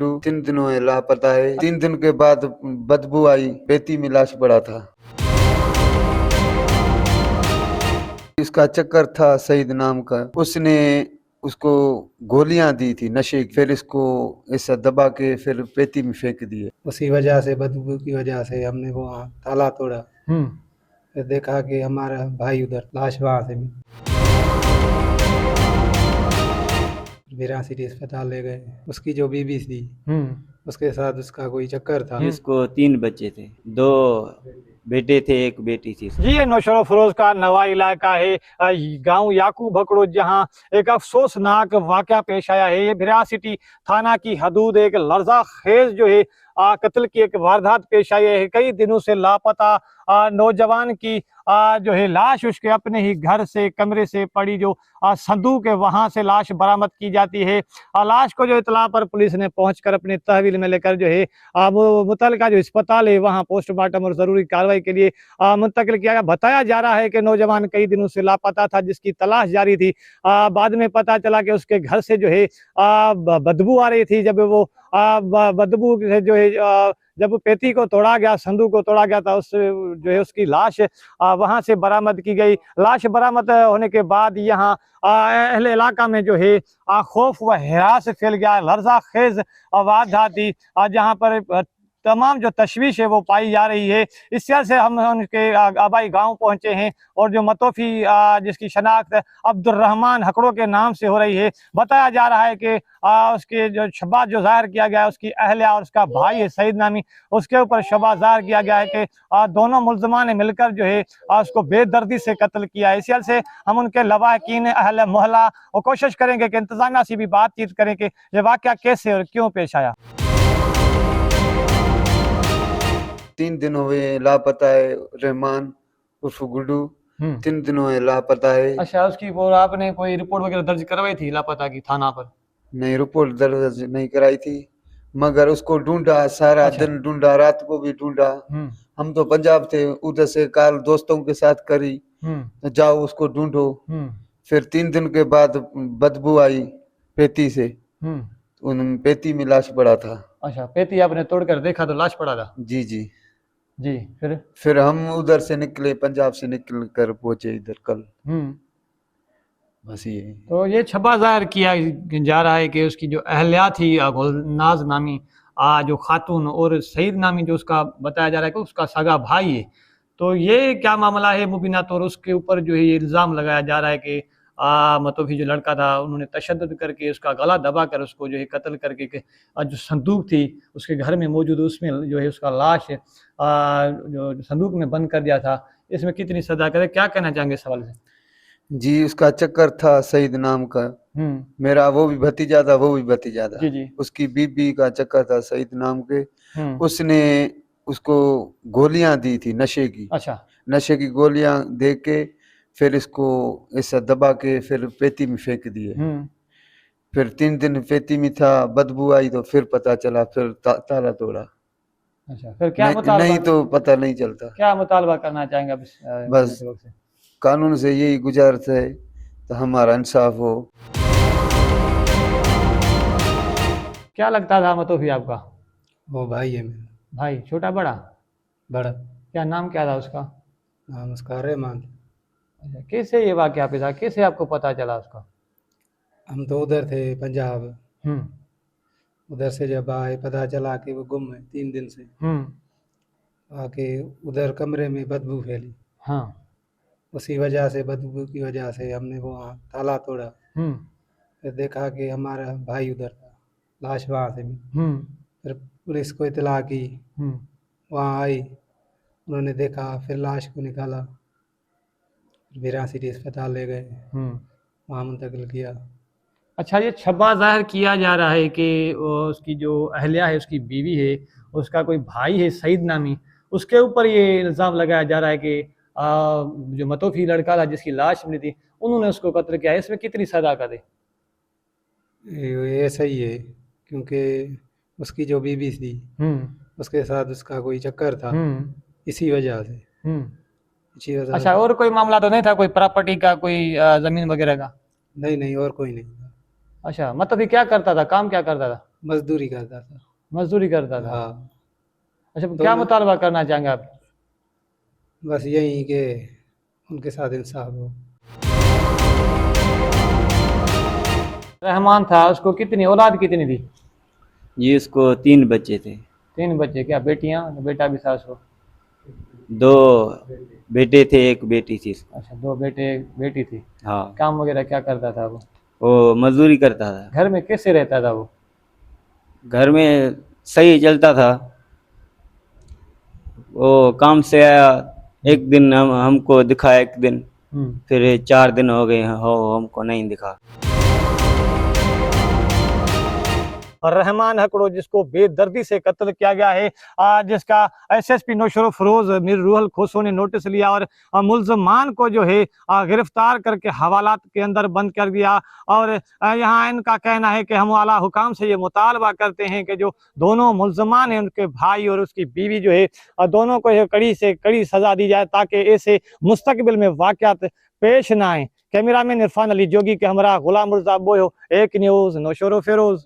गुड्डू 3 दिनों में लापता है। 3 दिन के बाद बदबू आई, पेटी में लाश पड़ा था। इसका चक्कर था सईद नाम का, उसने उसको गोलियां दी थी नशे की, फिर इसको ऐसा दबा के फिर पेटी में फेंक दिए। उसी वजह से, बदबू की वजह से हमने वो ताला तोड़ा। फिर देखा कि हमारा भाई उधर लाश वहां से वीरासिटी अस्पताल ले गए। उसकी जो बीबी थी उसके साथ उसका कोई चक्कर था। इसको 3 बच्चे थे, 2 बेटे थे, 1 बेटी थी। जी, ये नौशेरा फिरोज का नवा इलाका है, गांव याकूब भकड़ो, जहां एक अफसोसनाक वाकया पेश आया है। ये वीरासिटी थाना की हदूद एक लर्जा खेज जो है कत्ल की एक वारदात पेश आई है। कई दिनों से लापता नौजवान की जो है लाश उसके अपने ही घर से कमरे से पड़ी जो संदूक है वहां से लाश बरामद की जाती है। लाश को जो इतला पर पुलिस ने पहुंचकर अपने तहवील में लेकर जो है मुतलका जो अस्पताल है वहां पोस्टमार्टम और जरूरी कार्रवाई के लिए मुंतकिल किया गया। बताया जा रहा है कि नौजवान कई दिनों से लापता था, जिसकी तलाश जारी थी। बाद में पता चला कि उसके घर से जो है बदबू आ रही थी। जब वो बदबू से जो है जब पेटी को तोड़ा गया, संदूक को तोड़ा गया था, उस जो है उसकी लाश वहां से बरामद की गई। लाश बरामद होने के बाद यहाँ अहले इलाका में जो है खौफ व हिरास फैल गया। लर्जा खेज वारदात थी जहाँ पर तमाम जो तशवीश है वो पाई जा रही है। इस वजह से हम उनके आबाई गांव पहुंचे हैं और जो मतोफी जिसकी शनाख्त अब्दुर्रहमान हकड़ो के नाम से हो रही है। बताया जा रहा है कि उसके जो शबा जो जाहिर किया गया है उसकी अहलिया और उसका भाई है सईद नामी, उसके ऊपर शबा जाहिर किया गया है कि दोनों मुल्जमान ने मिलकर जो है उसको बेदर्दी से कत्ल किया है। इस वजह से हम उनके लवाकिन अहले मोहल्ला और कोशिश करेंगे कि इंतजामिया से भी बातचीत करें कि ये वाकया कैसे और क्यों पेश आया। 3 दिन हुए लापता है रहमान उर्फ गुड्डू, 3 दिनों में लापता है। अच्छा, उसकी वो आपने कोई रिपोर्ट वगैरह दर्ज करवाई थी लापता की थाना पर? नहीं, रिपोर्ट दर्ज नहीं कराई थी, मगर उसको ढूंढा, सारा दिन ढूंढा, रात को भी ढूंढा। हम तो पंजाब थे, उधर से कॉल दोस्तों के साथ करी, जाओ उसको ढूंढो। फिर 3 दिन के बाद बदबू आई पेटी से, उन पेटी में लाश पड़ा था। अच्छा, पेटी आपने तोड़कर देखा तो लाश पड़ा था? जी जी जी। फिर हम उधर से निकले, पंजाब से निकल कर पहुंचे इधर कल। बस ये तो ये छबा जाहिर किया जा रहा है कि उसकी जो अहलिया थी गुलनाज नामी जो खातून और सईद नामी जो उसका बताया जा रहा है कि उसका सगा भाई है। तो ये क्या मामला है मुबीना तौर उसके ऊपर जो है ये इल्ज़ाम लगाया जा रहा है कि मतलब जो लड़का था उन्होंने तशद्दुद करके उसका गला दबा कर उसको जो है कत्ल करके जो संदूक थी उसके घर में मौजूद उसमें जो है उसका लाश जो संदूक में बंद कर दिया था। इसमें कितनी सजा करे, क्या कहना चाहेंगे इस सवाल से? जी, उसका चक्कर था सईद नाम का, मेरा वो भी भतीजा था, वो भी भतीजा था। जी। उसकी बीबी का चक्कर था सईद नाम के, उसने उसको गोलियां दी थी नशे की। अच्छा, नशे की गोलियां दे के फिर इसको ऐसा दबा के फिर पेटी में फेंक दिए। फिर 3 दिन पेटी में था, बदबू आई तो फिर पता चला, फिर ताला तोड़ा। अच्छा, फिर क्या मुतालबा? नहीं तो पता नहीं चलता। क्या मुतालबा करना चाहेंगे अब बस कानून से यही गुजारिश है तो हमारा इंसाफ हो। क्या लगता था मतोफी आपका? वो भाई है मेरा। भाई? छोटा बड़ा? बड़ा। क्या नाम क्या था उसका? नाम उसका रहमान। अच्छा, कैसे ये वाकया पे था, कैसे आपको पता चला उसका? हम तो उधर थे पंजाब, उधर से जब आए पता चला कि वो गुम है 3 दिन से। आके उधर कमरे में बदबू फैली। हाँ। उसी वजह से, बदबू की वजह से हमने वो ताला तोड़ा। फिर देखा कि हमारा भाई उधर था, लाश वहाँ से भी। फिर पुलिस को इतला की, वहाँ आई, उन्होंने देखा, फिर लाश को निकाला, वीरासिटी अस्पताल ले गए, वहाँ मुंतकिल किया। अच्छा, ये छब्बा जाहिर किया जा रहा है कि उसकी जो अहलिया है, उसकी बीवी है, उसका कोई भाई है सईद नामी, उसके ऊपर ये इल्ज़ाम लगाया जा रहा है कि जो मतोफी लड़का था जिसकी लाश मिली थी उन्होंने उसको कत्ल किया। इसमें कितनी सजा का दे? ये सही है, क्योंकि उसकी जो बीवी थी उसके साथ उसका कोई चक्कर था, इसी वजह से। अच्छा, और कोई मामला तो नहीं था, कोई प्रॉपर्टी का, कोई ज़मीन वगैरह का? नहीं, और कोई नहीं। अच्छा, मतलब ये क्या करता था, काम क्या करता था? मजदूरी करता था। मजदूरी करता था। हाँ, अच्छा, क्या मुतालबा करना चाहेंगे आप? बस यही कि उनके साथ इंसाफ हो। रहमान था, उसको कितनी औलाद कितनी थी? जी उसको 3 बच्चे थे। 3 बच्चे, क्या बेटियां, बेटा भी था उसको? 2 बेटे थे, 1 बेटी थी उसको। अच्छा, 2 बेटे, 1 बेटी थी। हाँ, काम वगैरह क्या करता था वो? वो मजदूरी करता था। घर में कैसे रहता था वो? घर में सही चलता था। वो काम से आया, एक दिन हमको दिखा, एक दिन, फिर 4 दिन हो गए हो हमको नहीं दिखा। रहमान हकड़ो, जिसको बेदर्दी से कत्ल किया गया है, जिसका एसएसपी नौशरो फरोज मीर रूहल खोसो ने नोटिस लिया और मुल्जमान को जो है गिरफ्तार करके हवालात के अंदर बंद कर दिया। और यहाँ इनका कहना है कि हम आला हुकाम से ये मुतालबा करते हैं कि जो दोनों मुल्जमान हैं, उनके भाई और उसकी बीवी जो है, दोनों को कड़ी से कड़ी सजा दी जाए ताकि ऐसे मुस्तकबिल में वाक़यात पेश ना आए। कैमरामैन इरफान अली जोगी के हमरा गुलाम मुर्जा बोयो, एक न्यूज़ नौशरो फेरोज।